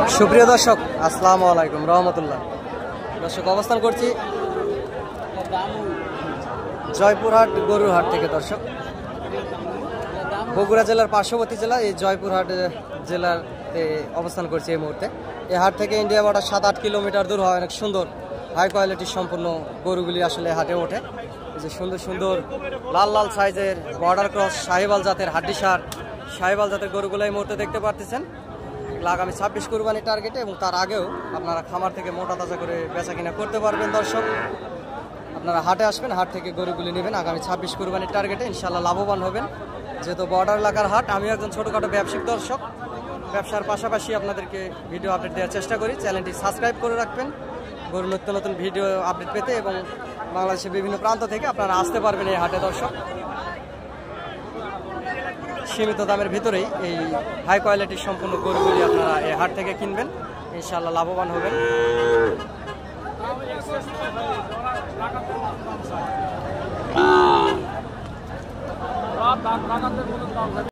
সুপ্রিয় দর্শক, আসসালামু আলাইকুম রহমতুল্লাহ। দর্শক, অবস্থান করছি জয়পুরহাট গরুর হাট থেকে। দর্শক, বগুড়া জেলার পার্শ্ববর্তী জেলা এই জয়পুরহাট জেলাতে অবস্থান করছি এই মুহূর্তে। এই হাট থেকে ইন্ডিয়া বর্ডার 7-8 কিলোমিটার দূর হয়। অনেক সুন্দর হাই কোয়ালিটির সম্পূর্ণ গরুগুলি আসলে হাটে ওঠে। এই যে সুন্দর সুন্দর লাল লাল সাইজের বর্ডার ক্রস শাহিওয়াল জাতের হাড্ডিসার শাহিওয়াল জাতের গরুগুলো এই মুহূর্তে দেখতে পারতেছেন। আগামী 26 কুরবানির টার্গেটে, এবং তার আগেও আপনারা খামার থেকে মোটা তাজা করে বেচা কিনা করতে পারবেন। দর্শক, আপনারা হাটে আসবেন, হাট থেকে গরুগুলি নেবেন। আগামী 26 কুরবানির টার্গেটে ইনশাল্লাহ লাভবান হবেন। যেহেতু বর্ডার এলাকার হাট, আমিও একজন ছোটোখাটো ব্যবসায়িক দর্শক, ব্যবসার পাশাপাশি আপনাদেরকে ভিডিও আপডেট দেওয়ার চেষ্টা করি। চ্যানেলটি সাবস্ক্রাইব করে রাখবেন গরুর নতুন নতুন ভিডিও আপডেট পেতে, এবং বাংলাদেশের বিভিন্ন প্রান্ত থেকে আপনারা আসতে পারবেন এই হাটে। দর্শক, সীমিত দামের ভিতরেই এই হাই কোয়ালিটির সম্পূর্ণ গরুগুলি আপনারা এই হাট থেকে কিনবেন, ইনশাআল্লাহ লাভবান হবেন।